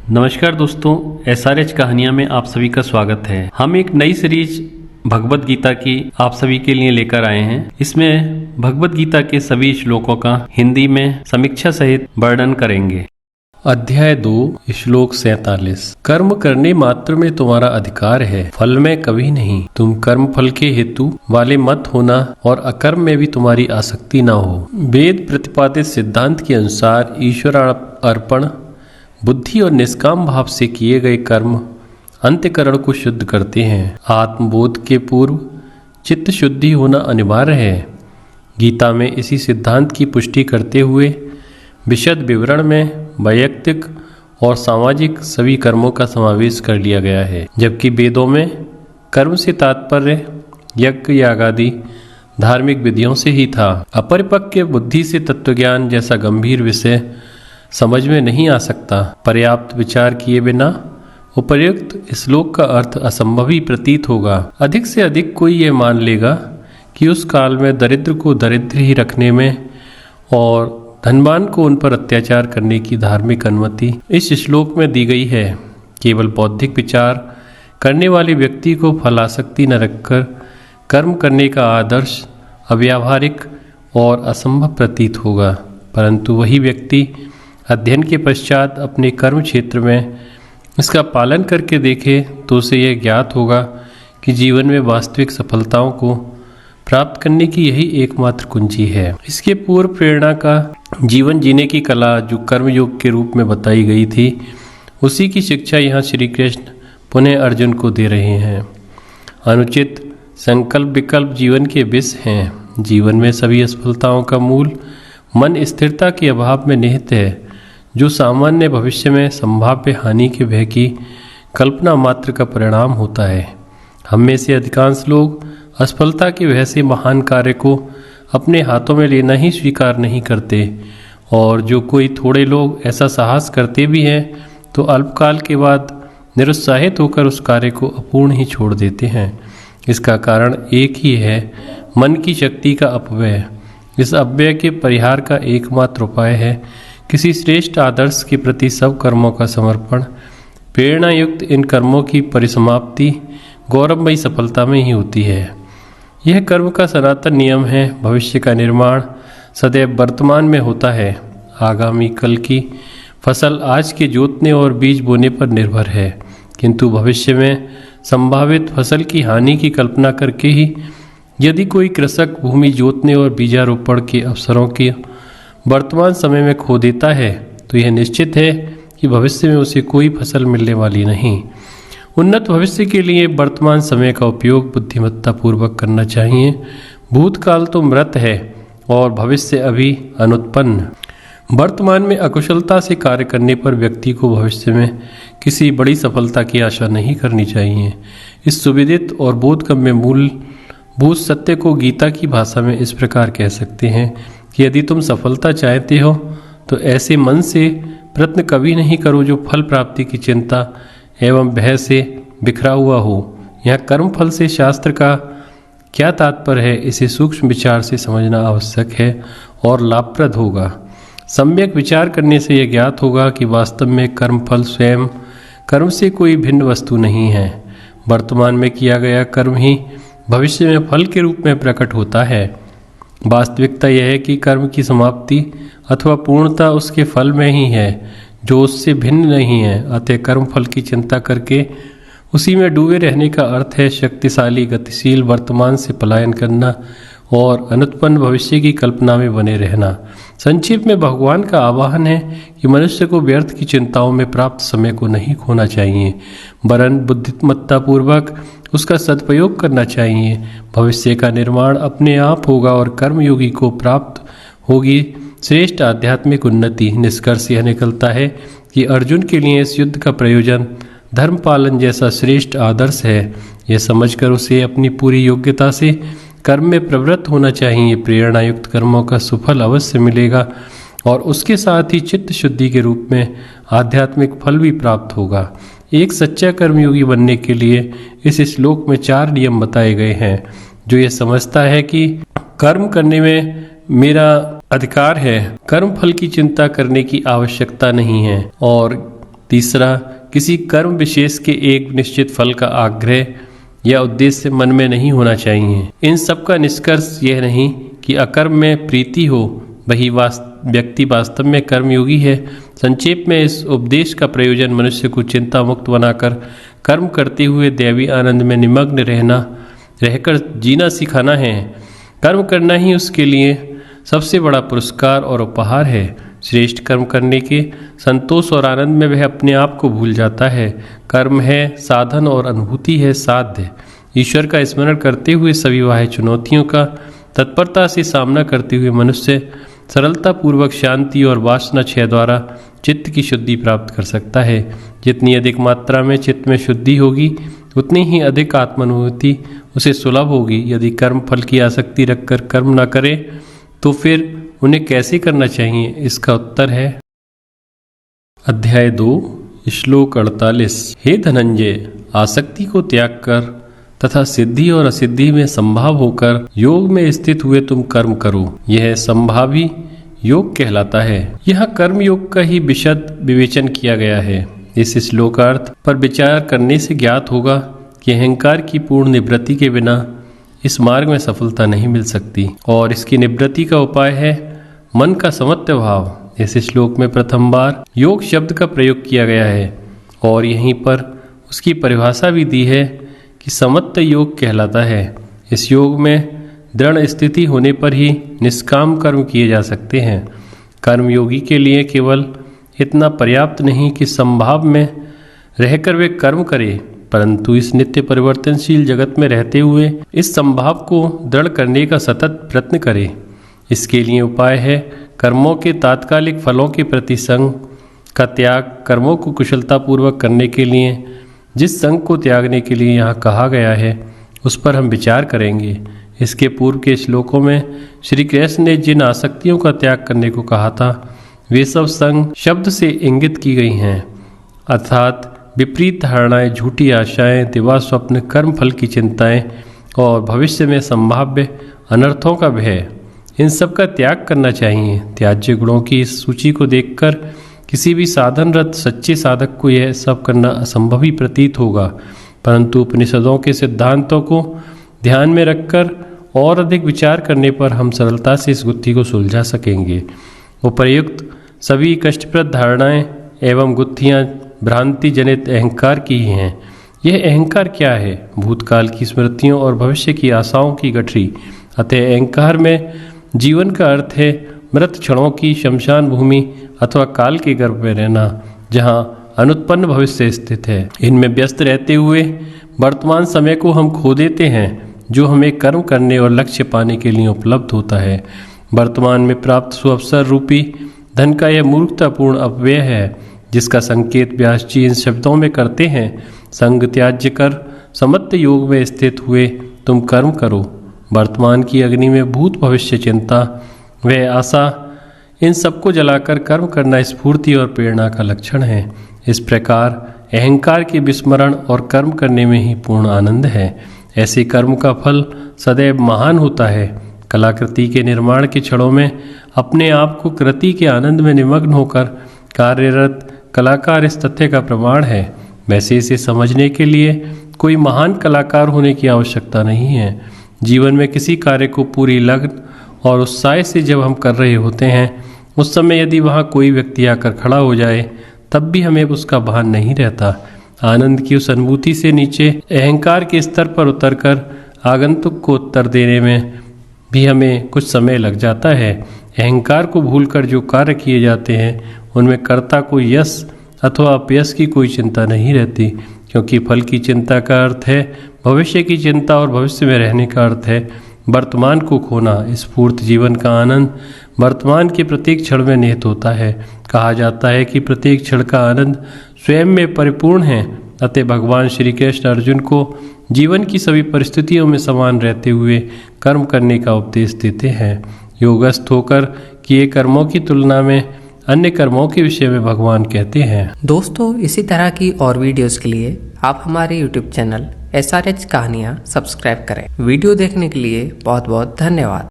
नमस्कार दोस्तों, SRH कहानियां में आप सभी का स्वागत है। हम एक नई सीरीज भगवत गीता की आप सभी के लिए लेकर आए हैं। इसमें भगवत गीता के सभी श्लोकों का हिंदी में समीक्षा सहित वर्णन करेंगे। अध्याय 2 श्लोक 47। कर्म करने मात्र में तुम्हारा अधिकार है, फल में कभी नहीं। तुम कर्म फल के हेतु वाले मत होना और अकर्म में भी तुम्हारी आसक्ति न हो। वेद प्रतिपादित सिद्धांत के अनुसार ईश्वर अर्पण बुद्धि और निष्काम भाव से किए गए कर्म अंतःकरण को शुद्ध करते हैं। आत्मबोध के पूर्व चित्त शुद्धि होना अनिवार्य है। गीता में इसी सिद्धांत की पुष्टि करते हुए विशद विवरण में वैयक्तिक और सामाजिक सभी कर्मों का समावेश कर लिया गया है, जबकि वेदों में कर्म से तात्पर्य यज्ञ यागादि धार्मिक विधियों से ही था। अपरिपक्व बुद्धि से तत्वज्ञान जैसा गंभीर विषय समझ में नहीं आ सकता। पर्याप्त विचार किए बिना उपर्युक्त श्लोक का अर्थ असंभव ही प्रतीत होगा। अधिक से अधिक कोई ये मान लेगा कि उस काल में दरिद्र को दरिद्र ही रखने में और धनवान को उन पर अत्याचार करने की धार्मिक अनुमति इस श्लोक में दी गई है। केवल बौद्धिक विचार करने वाले व्यक्ति को फलासक्ति न रखकर कर्म करने का आदर्श अव्यावहारिक और असंभव प्रतीत होगा, परंतु वही व्यक्ति अध्ययन के पश्चात अपने कर्म क्षेत्र में इसका पालन करके देखे तो उसे यह ज्ञात होगा कि जीवन में वास्तविक सफलताओं को प्राप्त करने की यही एकमात्र कुंजी है। इसके पूर्व प्रेरणा का जीवन जीने की कला जो कर्मयोग के रूप में बताई गई थी, उसी की शिक्षा यहाँ श्री कृष्ण पुनः अर्जुन को दे रहे हैं। अनुचित संकल्प विकल्प जीवन के विष हैं। जीवन में सभी असफलताओं का मूल मन स्थिरता के अभाव में निहित है, जो सामान्य भविष्य में संभाव्य हानि के भय की कल्पना मात्र का परिणाम होता है। हम में से अधिकांश लोग असफलता की वजह से महान कार्य को अपने हाथों में लेना ही स्वीकार नहीं करते, और जो कोई थोड़े लोग ऐसा साहस करते भी हैं तो अल्पकाल के बाद निरुत्साहित होकर उस कार्य को अपूर्ण ही छोड़ देते हैं। इसका कारण एक ही है, मन की शक्ति का अपव्यय। इस अपव्यय के परिहार का एकमात्र उपाय है किसी श्रेष्ठ आदर्श के प्रति सब कर्मों का समर्पण। प्रेरणा युक्त इन कर्मों की परिसमाप्ति गौरवमयी सफलता में ही होती है। यह कर्म का सनातन नियम है। भविष्य का निर्माण सदैव वर्तमान में होता है। आगामी कल की फसल आज के जोतने और बीज बोने पर निर्भर है, किंतु भविष्य में संभावित फसल की हानि की कल्पना करके ही यदि कोई कृषक भूमि जोतने और बीजारोपण के अवसरों के वर्तमान समय में खो देता है तो यह निश्चित है कि भविष्य में उसे कोई फसल मिलने वाली नहीं। उन्नत भविष्य के लिए वर्तमान समय का उपयोग बुद्धिमत्ता पूर्वक करना चाहिए। भूतकाल तो मृत है और भविष्य अभी अनुत्पन्न। वर्तमान में अकुशलता से कार्य करने पर व्यक्ति को भविष्य में किसी बड़ी सफलता की आशा नहीं करनी चाहिए। इस सुविदित और बोधगम्य मूलभूत सत्य को गीता की भाषा में इस प्रकार कह सकते हैं कि यदि तुम सफलता चाहते हो तो ऐसे मन से प्रयत्न कभी नहीं करो जो फल प्राप्ति की चिंता एवं भय से बिखरा हुआ हो। यहाँ कर्म फल से शास्त्र का क्या तात्पर्य है, इसे सूक्ष्म विचार से समझना आवश्यक है और लाभप्रद होगा। सम्यक विचार करने से यह ज्ञात होगा कि वास्तव में कर्म फल स्वयं कर्म से कोई भिन्न वस्तु नहीं है। वर्तमान में किया गया कर्म ही भविष्य में फल के रूप में प्रकट होता है। वास्तविकता यह है कि कर्म की समाप्ति अथवा पूर्णता उसके फल में ही है, जो उससे भिन्न नहीं है। अतः कर्म फल की चिंता करके उसी में डूबे रहने का अर्थ है शक्तिशाली गतिशील वर्तमान से पलायन करना और अनुत्पन्न भविष्य की कल्पना में बने रहना। संक्षेप में भगवान का आह्वान है कि मनुष्य को व्यर्थ की चिंताओं में प्राप्त समय को नहीं खोना चाहिए, वरन बुद्धिमत्ता पूर्वक उसका सदुपयोग करना चाहिए। भविष्य का निर्माण अपने आप होगा और कर्मयोगी को प्राप्त होगी श्रेष्ठ आध्यात्मिक उन्नति। निष्कर्ष यह निकलता है कि अर्जुन के लिए इस युद्ध का प्रयोजन धर्म पालन जैसा श्रेष्ठ आदर्श है। यह समझकर उसे अपनी पूरी योग्यता से कर्म में प्रवृत्त होना चाहिए। प्रेरणा युक्त कर्मों का सुफल अवश्य मिलेगा और उसके साथ ही चित्त शुद्धि के रूप में आध्यात्मिक फल भी प्राप्त होगा। एक सच्चा कर्मयोगी बनने के लिए इस श्लोक में 4 नियम बताए गए हैं, जो ये समझता है कि कर्म करने में मेरा अधिकार है, कर्म फल की चिंता करने की आवश्यकता नहीं है और तीसरा, किसी कर्म विशेष के एक निश्चित फल का आग्रह या उद्देश्य मन में नहीं होना चाहिए। इन सब का निष्कर्ष यह नहीं कि अकर्म में प्रीति हो, वही व्यक्ति वास्तव में कर्मयोगी है। संक्षेप में इस उपदेश का प्रयोजन मनुष्य को चिंता मुक्त बनाकर कर्म करते हुए दैवी आनंद में निमग्न रहकर जीना सिखाना है। कर्म करना ही उसके लिए सबसे बड़ा पुरस्कार और उपहार है। श्रेष्ठ कर्म करने के संतोष और आनंद में वह अपने आप को भूल जाता है। कर्म है साधन और अनुभूति है साध्य। ईश्वर का स्मरण करते हुए सभी बाह्य चुनौतियों का तत्परता से सामना करते हुए मनुष्य सरलता पूर्वक शांति और वासना क्षय द्वारा चित्त की शुद्धि प्राप्त कर सकता है। जितनी अधिक मात्रा में चित्त में शुद्धि होगी, उतनी ही अधिक आत्मानुभूति उसे सुलभ होगी। यदि कर्म फल की आसक्ति रखकर कर्म न करे तो फिर उन्हें कैसे करना चाहिए? इसका उत्तर है अध्याय 2 श्लोक 48। हे धनंजय, आसक्ति को त्याग कर तथा सिद्धि और असिद्धि में संभाव होकर योग में स्थित हुए तुम कर्म करो। यह संभावी योग कहलाता है। यह कर्म योग का ही विशद विवेचन किया गया है। इस श्लोकार्थ पर विचार करने से ज्ञात होगा कि अहंकार की पूर्ण निवृत्ति के बिना इस मार्ग में सफलता नहीं मिल सकती और इसकी निवृत्ति का उपाय है मन का समत्व भाव। इस श्लोक में प्रथम बार योग शब्द का प्रयोग किया गया है और यहीं पर उसकी परिभाषा भी दी है कि समत्व योग कहलाता है। इस योग में दृढ़ स्थिति होने पर ही निष्काम कर्म किए जा सकते हैं। कर्मयोगी के लिए केवल इतना पर्याप्त नहीं कि संभाव में रहकर वे कर्म करे, परंतु इस नित्य परिवर्तनशील जगत में रहते हुए इस संभाव को दृढ़ करने का सतत प्रयत्न करे। इसके लिए उपाय है कर्मों के तात्कालिक फलों के प्रति संग का त्याग। कर्मों को कुशलतापूर्वक करने के लिए जिस संग को त्यागने के लिए यहाँ कहा गया है उस पर हम विचार करेंगे। इसके पूर्व के श्लोकों में श्री कृष्ण ने जिन आसक्तियों का त्याग करने को कहा था वे सब संग शब्द से इंगित की गई हैं, अर्थात विपरीत धारणाएं, झूठी आशाएं, दिवा स्वप्न, कर्म फल की चिंताएं और भविष्य में संभाव्य अनर्थों का भय, इन सब का त्याग करना चाहिए। त्याज्य गुणों की इस सूची को देखकर किसी भी साधनरत सच्चे साधक को यह सब करना असंभव ही प्रतीत होगा, परंतु उपनिषदों के सिद्धांतों को ध्यान में रखकर और अधिक विचार करने पर हम सरलता से इस गुत्थी को सुलझा सकेंगे। उपर्युक्त सभी कष्टप्रद धारणाएं एवं गुत्थियां भ्रांति जनित अहंकार की ही हैं। यह अहंकार क्या है? भूतकाल की स्मृतियों और भविष्य की आशाओं की गठरी। अतः अहंकार में जीवन का अर्थ है मृत क्षणों की शमशान भूमि अथवा काल के गर्भ में रहना, जहाँ अनुत्पन्न भविष्य स्थित है। इनमें व्यस्त रहते हुए वर्तमान समय को हम खो देते हैं जो हमें कर्म करने और लक्ष्य पाने के लिए उपलब्ध होता है। वर्तमान में प्राप्त सुअवसर रूपी धन का यह मूर्खतापूर्ण अपव्यय है, जिसका संकेत व्यास जी इन शब्दों में करते हैं, संग त्याज्य कर समत्व योग में स्थित हुए तुम कर्म करो। वर्तमान की अग्नि में भूत भविष्य चिंता व आशा, इन सबको जलाकर कर्म करना स्फूर्ति और प्रेरणा का लक्षण है। इस प्रकार अहंकार के विस्मरण और कर्म करने में ही पूर्ण आनंद है। ऐसे कर्म का फल सदैव महान होता है। कलाकृति के निर्माण के क्षणों में अपने आप को कृति के आनंद में निमग्न होकर कार्यरत कलाकार इस तथ्य का प्रमाण है। वैसे इसे समझने के लिए कोई महान कलाकार होने की आवश्यकता नहीं है। जीवन में किसी कार्य को पूरी लगन और उत्साह से जब हम कर रहे होते हैं, उस समय यदि वहाँ कोई व्यक्ति आकर खड़ा हो जाए तब भी हमें उसका भान नहीं रहता। आनंद की उस अनुभूति से नीचे अहंकार के स्तर पर उतरकर आगंतुक को उत्तर देने में भी हमें कुछ समय लग जाता है। अहंकार को भूलकर जो कार्य किए जाते हैं उनमें कर्ता को यश अथवा अपयश की कोई चिंता नहीं रहती, क्योंकि फल की चिंता का अर्थ है भविष्य की चिंता और भविष्य में रहने का अर्थ है वर्तमान को खोना। स्फूर्त जीवन का आनंद वर्तमान के प्रत्येक क्षण में निहित होता है। कहा जाता है कि प्रत्येक क्षण का आनंद स्वयं में परिपूर्ण है। अतः भगवान श्री कृष्ण अर्जुन को जीवन की सभी परिस्थितियों में समान रहते हुए कर्म करने का उपदेश देते हैं। योगस्थ होकर किए कर्मों की तुलना में अन्य कर्मों के विषय में भगवान कहते हैं। दोस्तों, इसी तरह की और वीडियोस के लिए आप हमारे YouTube चैनल SRH कहानियाँ सब्सक्राइब करें। वीडियो देखने के लिए बहुत बहुत धन्यवाद।